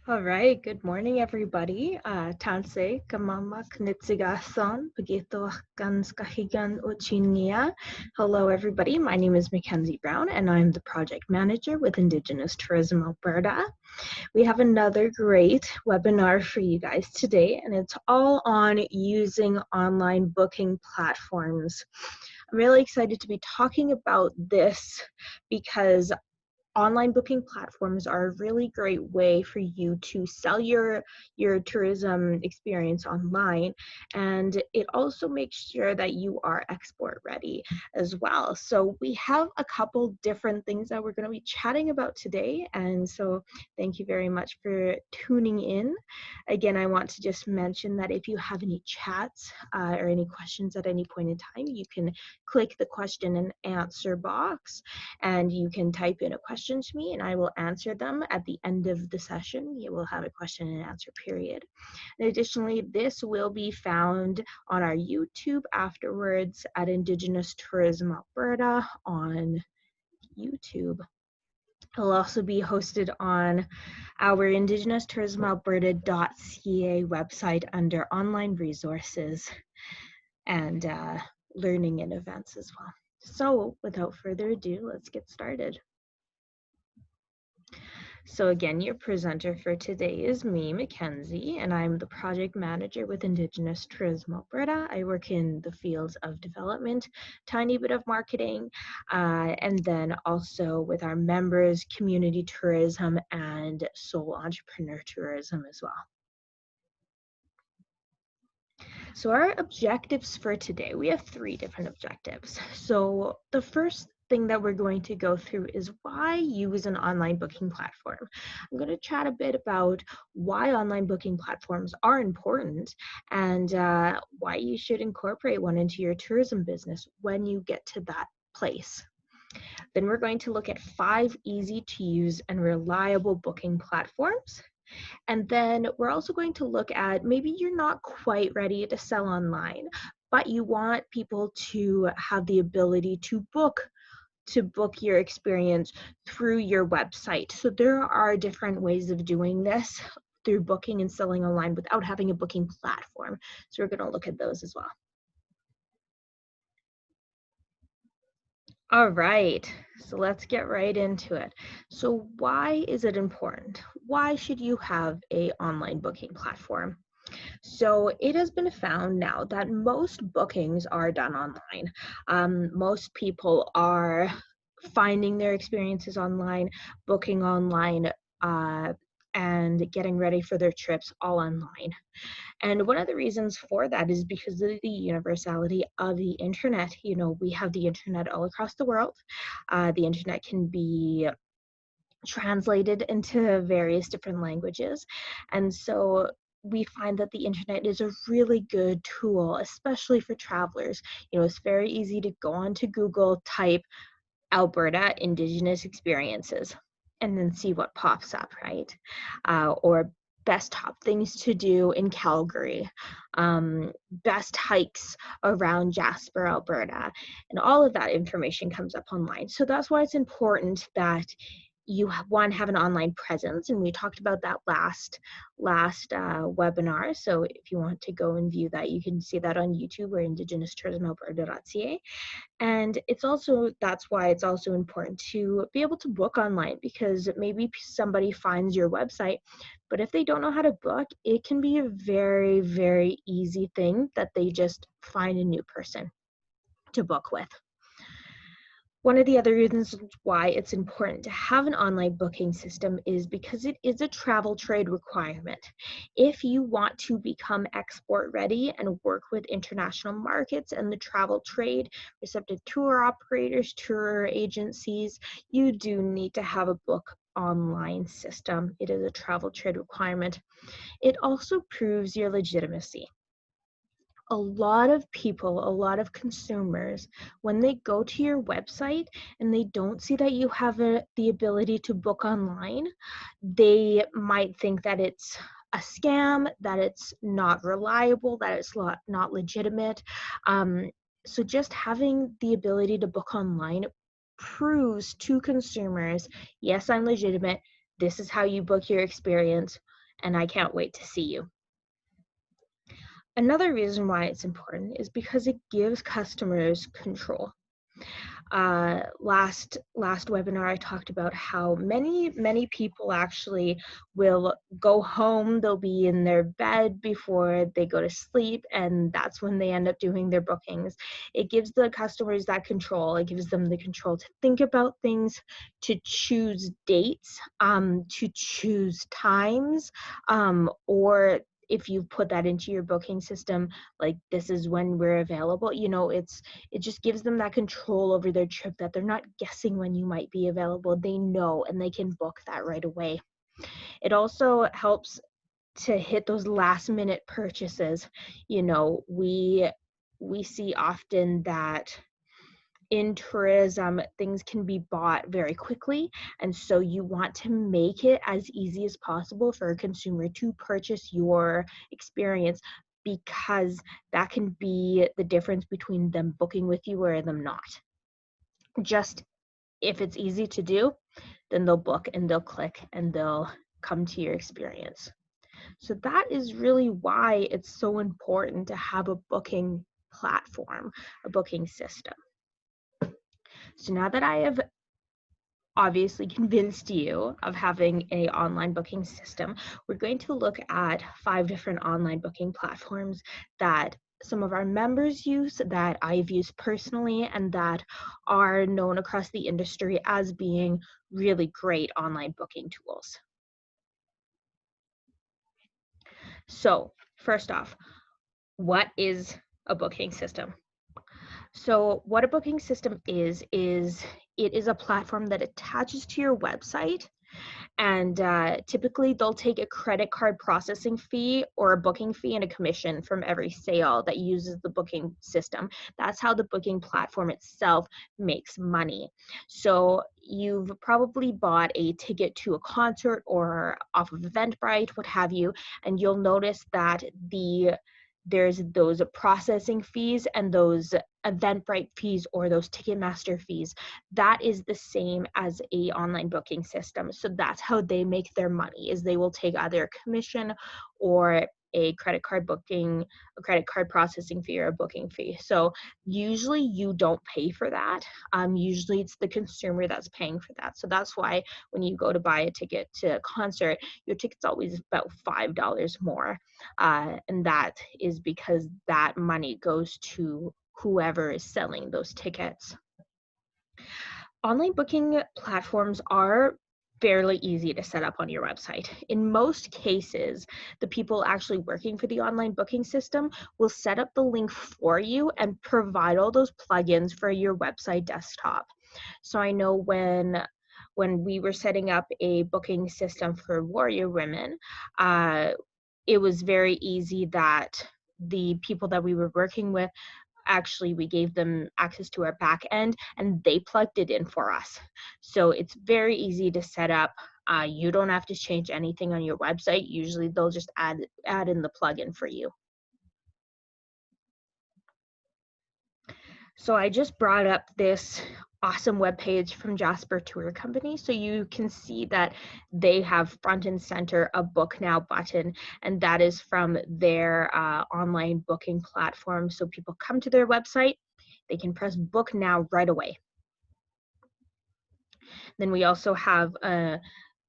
All right, good morning, everybody. Tanse, Kamama Knitsigasan, Pagito Gans Kahigan Uchinia. Hello, everybody. My name is Mackenzie Brown, and I'm the project manager with Indigenous Tourism Alberta. We have another great webinar for you guys today, and it's all on using online booking platforms. I'm really excited to be talking about this because online booking platforms are a really great way for you to sell your tourism experience online, and it also makes sure that you are export ready as well. So we have a couple different things that we're going to be chatting about today, and so thank you very much for tuning in. Again, I want to just mention that if you have any chats or any questions at any point in time, you can click the question and answer box and you can type in a question to me and I will answer them at the end of the session. You will have a question and answer period. And additionally, this will be found on our YouTube afterwards at Indigenous Tourism Alberta on YouTube. It'll also be hosted on our indigenoustourismalberta.ca website under online resources and learning and events as well. So without further ado, let's get started. So again, your presenter for today is me, Mackenzie, and I'm the project manager with Indigenous Tourism Alberta. I work in the fields of development, tiny bit of marketing, and then also with our members, community tourism, and sole entrepreneur tourism as well. So our objectives for today, we have 3 different objectives. So the first thing that we're going to go through is why use an online booking platform. I'm going to chat a bit about why online booking platforms are important and why you should incorporate one into your tourism business when you get to that place. Then we're going to look at 5 easy to use and reliable booking platforms. And then we're also going to look at maybe you're not quite ready to sell online, but you want people to have the ability to book your experience through your website. So there are different ways of doing this through booking and selling online without having a booking platform. So we're going to look at those as well. All right, so let's get right into it. So why is it important? Why should you have an online booking platform? So it has been found now that most bookings are done online. Most people are finding their experiences online, booking online, and getting ready for their trips all online. And one of the reasons for that is because of the universality of the internet. You know, we have the internet all across the world. The internet can be translated into various different languages. And so we find that the internet is a really good tool, especially for travelers. You know, it's very easy to go onto Google, type Alberta Indigenous experiences, and then see what pops up, right? Or best top things to do in Calgary, best hikes around Jasper, Alberta, and all of that information comes up online. So that's why it's important that you have an online presence, and we talked about that last webinar. So if you want to go and view that, you can see that on YouTube or indigenoustourismalberta.ca. And that's why it's also important to be able to book online, because maybe somebody finds your website, but if they don't know how to book, it can be a very, very easy thing that they just find a new person to book with. One of the other reasons why it's important to have an online booking system is because it is a travel trade requirement. If you want to become export ready and work with international markets and the travel trade, receptive tour operators, tour agencies, you do need to have a book online system. It is a travel trade requirement. It also proves your legitimacy. A lot of people, a lot of consumers, when they go to your website and they don't see that you have the ability to book online, they might think that it's a scam, that it's not reliable, that it's not legitimate. So just having the ability to book online proves to consumers, yes, I'm legitimate. This is how you book your experience. and I can't wait to see you. Another reason why it's important is because it gives customers control. Last webinar, I talked about how many people actually will go home, they'll be in their bed before they go to sleep, and that's when they end up doing their bookings. It gives the customers that control. It gives them the control to think about things, to choose dates, to choose times, or if you put that into your booking system, like this is when we're available, it just gives them that control over their trip, that they're not guessing when you might be available. They know, and they can book that right away. It also helps to hit those last minute purchases. We see often that in tourism, things can be bought very quickly, and so you want to make it as easy as possible for a consumer to purchase your experience, because that can be the difference between them booking with you or them not. Just if it's easy to do, then they'll book and they'll click and they'll come to your experience. So that is really why it's so important to have a booking platform, a booking system. So now that I have obviously convinced you of having an online booking system, we're going to look at 5 different online booking platforms that some of our members use, that I've used personally, and that are known across the industry as being really great online booking tools. So first off, what is a booking system? So what a booking system is it is a platform that attaches to your website, and typically they'll take a credit card processing fee or a booking fee and a commission from every sale that uses the booking system. That's how the booking platform itself makes money. So you've probably bought a ticket to a concert or off of Eventbrite, what have you, and you'll notice that there's those processing fees and those Eventbrite fees or those Ticketmaster fees. That is the same as a online booking system. So that's how they make their money, is they will take either a commission or a credit card processing fee or a booking fee. So usually you don't pay for that. Usually it's the consumer that's paying for that. So that's why when you go to buy a ticket to a concert, your ticket's always about $5 more. And that is because that money goes to whoever is selling those tickets. Online booking platforms are fairly easy to set up on your website. In most cases, the people actually working for the online booking system will set up the link for you and provide all those plugins for your website desktop. So I know when we were setting up a booking system for Warrior Women, it was very easy that the people that we were working with, actually we gave them access to our back end and they plugged it in for us. So it's very easy to set up. You don't have to change anything on your website. Usually they'll just add in the plugin for you. So I just brought up this awesome webpage from Jasper Tour Company. So you can see that they have front and center a book now button, and that is from their online booking platform. So people come to their website, they can press book now right away. Then we also have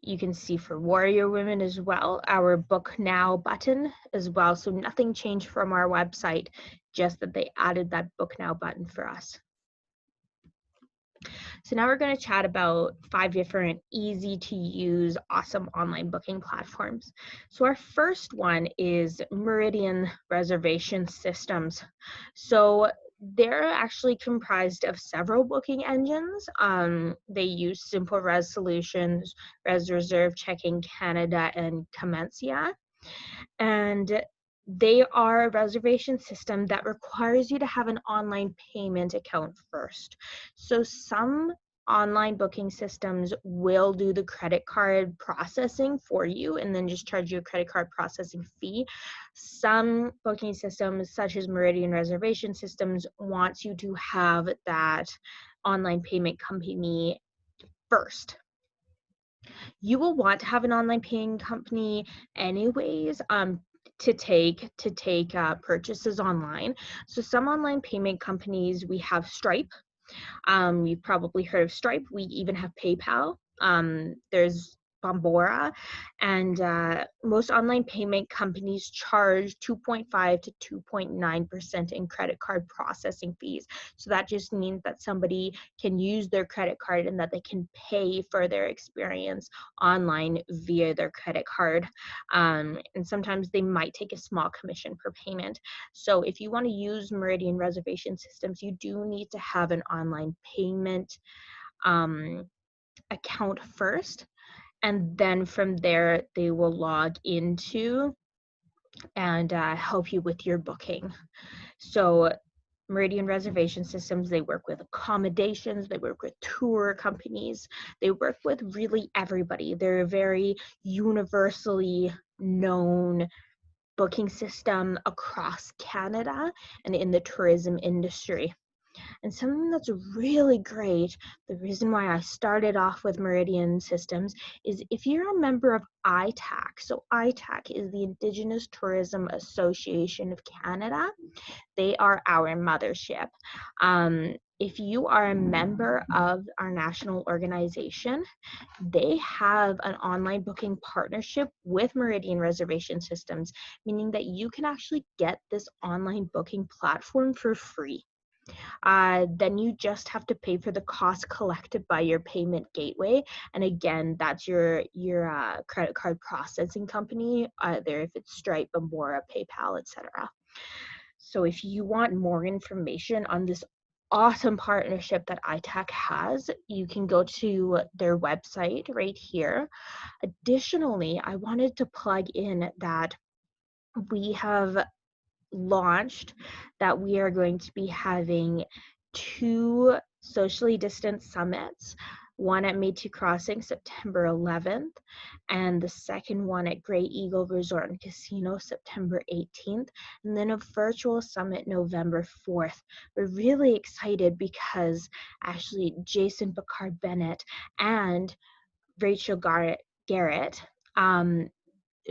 you can see for Warrior Women as well, our book now button as well. So nothing changed from our website, just that they added that book now button for us. So now we're going to chat about 5 different easy to use, awesome online booking platforms. So our first one is Meridian Reservation Systems. So they're actually comprised of several booking engines. They use Simple Res Solutions, Res Reserve, Checking Canada, and Comencia. And they are a reservation system that requires you to have an online payment account first. So some online booking systems will do the credit card processing for you and then just charge you a credit card processing fee. Some booking systems, such as Meridian Reservation Systems, wants you to have that online payment company first. you will want to have an online paying company anyways, to take purchases online. So some online payment companies, we have Stripe. You've probably heard of Stripe. We even have PayPal. There's Bombora, and most online payment companies charge 2.5 to 2.9% in credit card processing fees. So that just means that somebody can use their credit card and that they can pay for their experience online via their credit card. And sometimes they might take a small commission per payment. So if you want to use Meridian reservation systems, you do need to have an online payment account first. And then from there, they will log into and help you with your booking. So Meridian reservation systems, they work with accommodations, they work with tour companies, they work with really everybody. They're a very universally known booking system across Canada and in the tourism industry. And something that's really great, the reason why I started off with Meridian Systems, is if you're a member of ITAC. So ITAC is the Indigenous Tourism Association of Canada. They are our mothership. If you are a member of our national organization, they have an online booking partnership with Meridian Reservation Systems, meaning that you can actually get this online booking platform for free. Then you just have to pay for the cost collected by your payment gateway. And again, that's your credit card processing company, either if it's Stripe, Bombora, PayPal, etc. So if you want more information on this awesome partnership that ITAC has, you can go to their website right here. Additionally, I wanted to plug in that we have launched that we are going to be having 2 socially distanced summits, one at Métis Crossing September 11th, and the second one at Grey Eagle Resort and Casino September 18th, and then a virtual summit November 4th. We're really excited because actually Jason Picard Bennett and Rachel Garrett,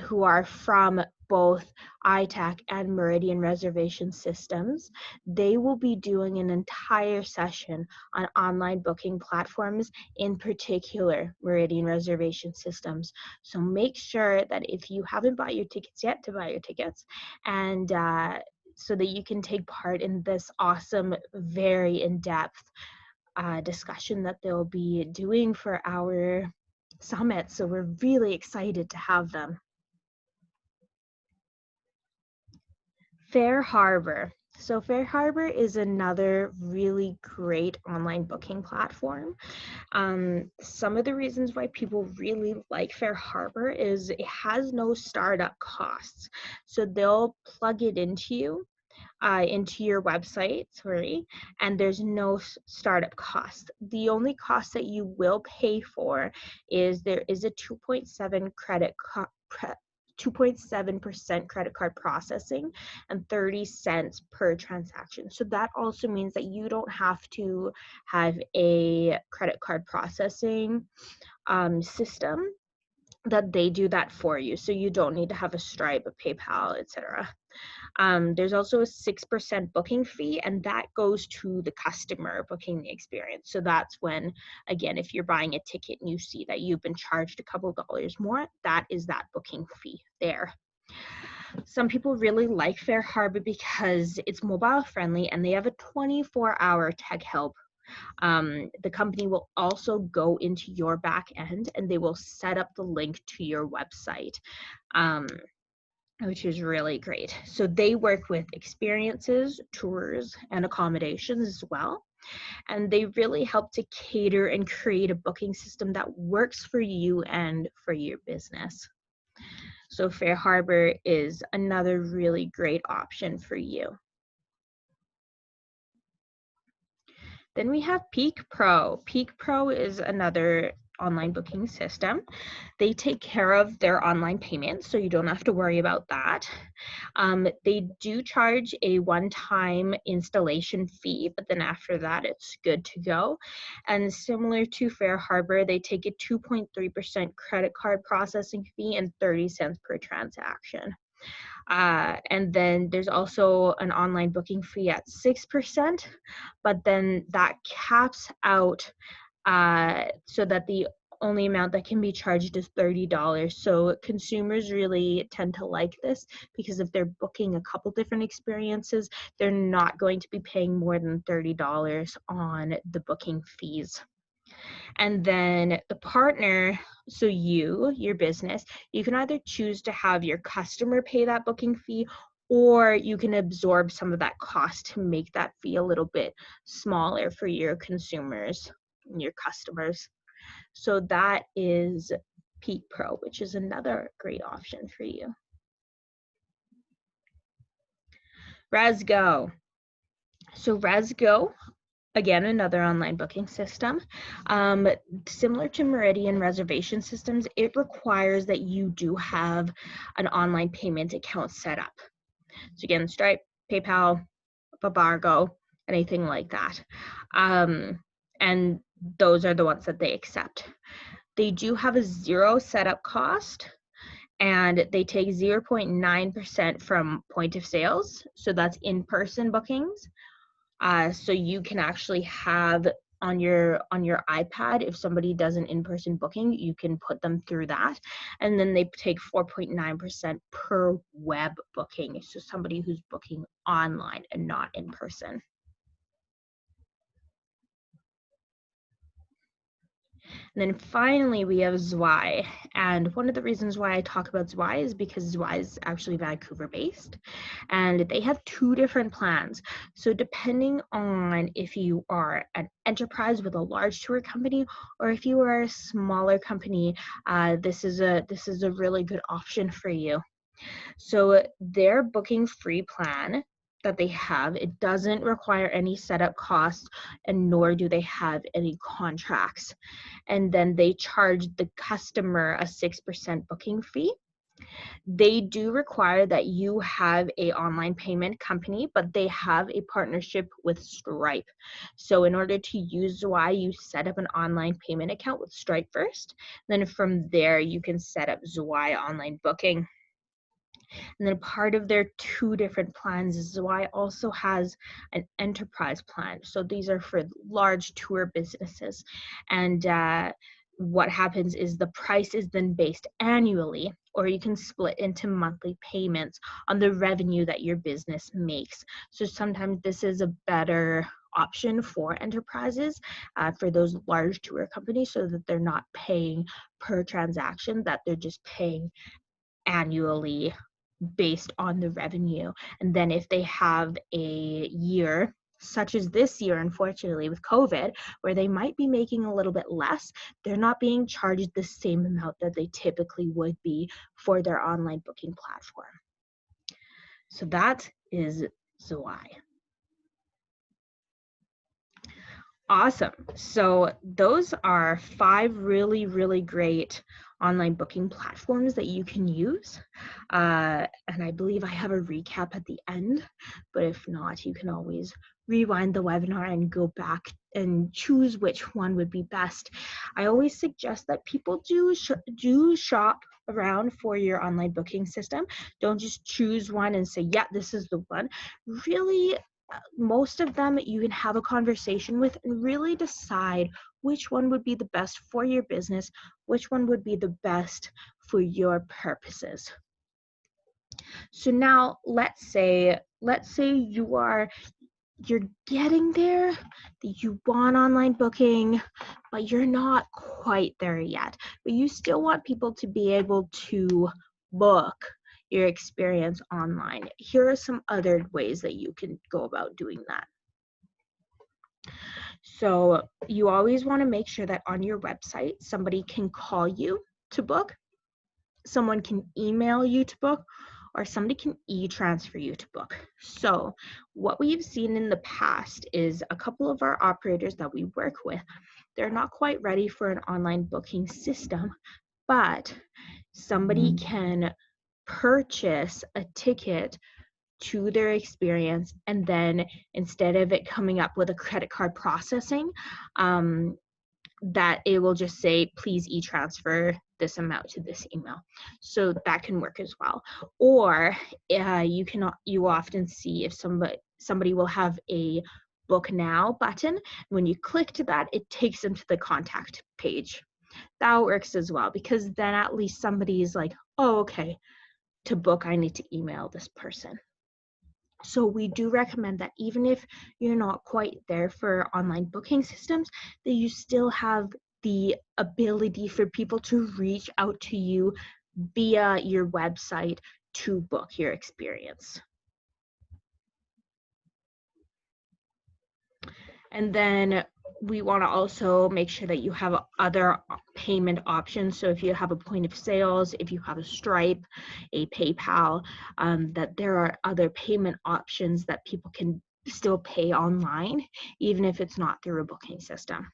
who are from both ITAC and Meridian Reservation Systems, they will be doing an entire session on online booking platforms, in particular Meridian Reservation Systems. So make sure that if you haven't bought your tickets yet, to buy your tickets, and so that you can take part in this awesome, very in-depth discussion that they'll be doing for our summit. So we're really excited to have them. Fair Harbor. So Fair Harbor is another really great online booking platform. Some of the reasons why people really like Fair Harbor is it has no startup costs. So they'll plug it into your website, and there's no startup cost. The only cost that you will pay for is there is a 2.7% credit card processing and 30 cents per transaction. So that also means that you don't have to have a credit card processing system, that they do that for you. So you don't need to have a Stripe, a PayPal, etc. There's also a 6% booking fee, and that goes to the customer booking the experience. So that's when, again, if you're buying a ticket and you see that you've been charged a couple dollars more, that is that booking fee there. Some people really like Fair Harbor because it's mobile friendly and they have a 24-hour tech help. The company will also go into your back end and they will set up the link to your website, which is really great. So they work with experiences, tours, and accommodations as well. And they really help to cater and create a booking system that works for you and for your business. So Fair Harbor is another really great option for you. Then we have Peak Pro. Peak Pro is another online booking system. They take care of their online payments, so you don't have to worry about that. They do charge a one-time installation fee, but then after that, it's good to go. And similar to Fair Harbor, they take a 2.3% credit card processing fee and 30 cents per transaction. And then there's also an online booking fee at 6%, but then that caps out so that the only amount that can be charged is $30. So consumers really tend to like this because if they're booking a couple different experiences, they're not going to be paying more than $30 on the booking fees. And then the partner, so your business, you can either choose to have your customer pay that booking fee, or you can absorb some of that cost to make that fee a little bit smaller for your consumers and your customers. So that is Peak Pro, which is another great option for you. ResGo. So ResGo, again, another online booking system. Similar to Meridian reservation systems, it requires that you do have an online payment account set up. So again, Stripe, PayPal, Babargo, anything like that. And those are the ones that they accept. They do have a zero setup cost, and they take 0.9% from point of sales. So that's in-person bookings. So you can actually have on your iPad, if somebody does an in-person booking, you can put them through that. And then they take 4.9% per web booking. So somebody who's booking online and not in person. And then finally, we have Zwai. And one of the reasons why I talk about Zwai is because Zwai is actually Vancouver-based, and they have two different plans. So depending on if you are an enterprise with a large tour company, or if you are a smaller company, this is a really good option for you. So their booking free plan that they have, it doesn't require any setup costs, and nor do they have any contracts. And then they charge the customer a 6% booking fee. They do require that you have a online payment company, but they have a partnership with Stripe. So in order to use Zwai, you set up an online payment account with Stripe first. Then from there, you can set up Zwai online booking. And then part of their two different plans is Zwai also has an enterprise plan. So these are for large tour businesses. And what happens is the price is then based annually, or you can split into monthly payments on the revenue that your business makes. So sometimes this is a better option for enterprises, for those large tour companies, so that they're not paying per transaction, that they're just paying annually based on the revenue. And then if they have a year such as this year, unfortunately with COVID, where they might be making a little bit less, they're not being charged the same amount that they typically would be for their online booking platform. So that is Zwai. Awesome. So those are 5 really, really great online booking platforms that you can use. And I believe I have a recap at the end, but if not, you can always rewind the webinar and go back and choose which one would be best. I always suggest that people do shop around for your online booking system. Don't just choose one and say, yeah, this is the one. Really, most of them you can have a conversation with and really decide which one would be the best for your business, which one would be the best for your purposes. So now let's say you're getting there, that you want online booking, but you're not quite there yet, but you still want people to be able to book your experience online. Here are some other ways that you can go about doing that. So you always want to make sure that on your website, somebody can call you to book, someone can email you to book, or somebody can e-transfer you to book. So what we've seen in the past is a couple of our operators that we work with, they're not quite ready for an online booking system, but somebody can purchase a ticket to their experience, and then instead of it coming up with a credit card processing, that it will just say, please e-transfer this amount to this email. So that can work as well. Or you often see if somebody will have a book now button. When you click to that, it takes them to the contact page. That works as well, because then at least somebody is like, oh, okay, to book, I need to email this person. So we do recommend that even if you're not quite there for online booking systems, that you still have the ability for people to reach out to you via your website to book your experience. And then we want to also make sure that you have other payment options. So if you have a point of sales, if you have a Stripe, a PayPal, that there are other payment options that people can still pay online, even if it's not through a booking system.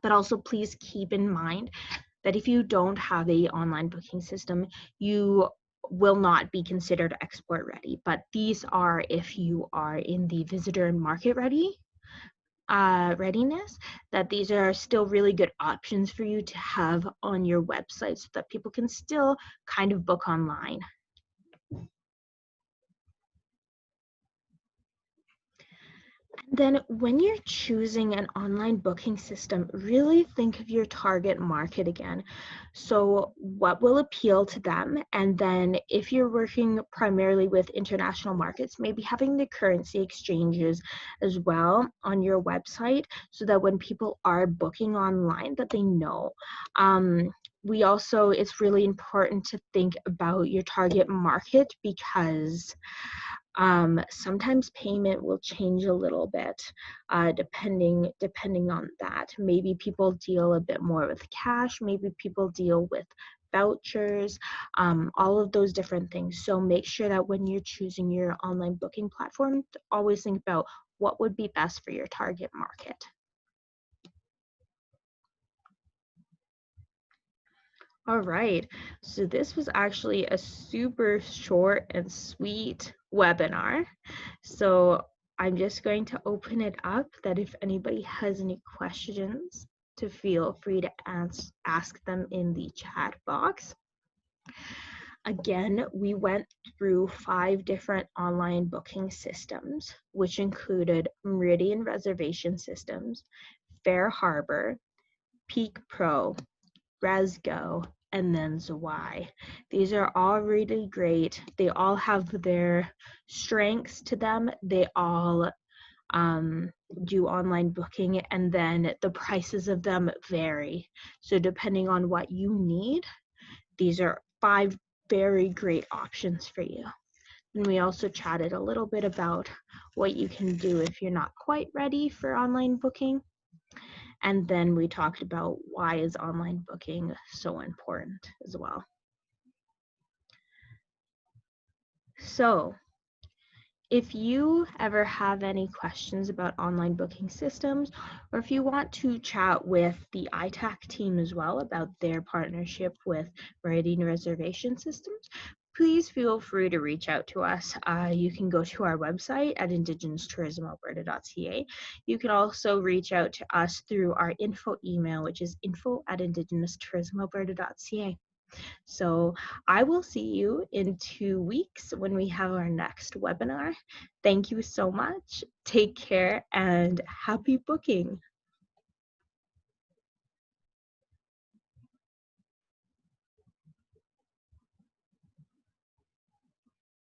But also please keep in mind that if you don't have an online booking system, you will not be considered export ready. But these are if you are in the visitor and market readiness, that these are still really good options for you to have on your website so that people can still kind of book online. Then when you're choosing an online booking system, really think of your target market again. So what will appeal to them? And then if you're working primarily with international markets, maybe having the currency exchanges as well on your website so that when people are booking online that they know. It's really important to think about your target market, because sometimes payment will change a little bit depending on that. Maybe people deal a bit more with cash, maybe people deal with vouchers, all of those different things. So make sure that when you're choosing your online booking platform, always think about what would be best for your target market. All right, so this was actually a super short and sweet webinar. So I'm just going to open it up, that if anybody has any questions, to feel free to ask them in the chat box. Again, we went through 5 different online booking systems, which included Meridian Reservation Systems, Fair Harbor, Peak Pro, ResGo, and then Zwai. These are all really great. They all have their strengths to them. They all do online booking, and then the prices of them vary. So depending on what you need, these are 5 very great options for you. And we also chatted a little bit about what you can do if you're not quite ready for online booking. And then we talked about why is online booking so important as well. So if you ever have any questions about online booking systems, or if you want to chat with the ITAC team as well about their partnership with Meridian Reservation Systems, please feel free to reach out to us. You can go to our website at indigenoustourisamalberta.ca. You can also reach out to us through our info email, which is info@indigenoustourisamalberta.ca. So I will see you in 2 weeks when we have our next webinar. Thank you so much. Take care and happy booking.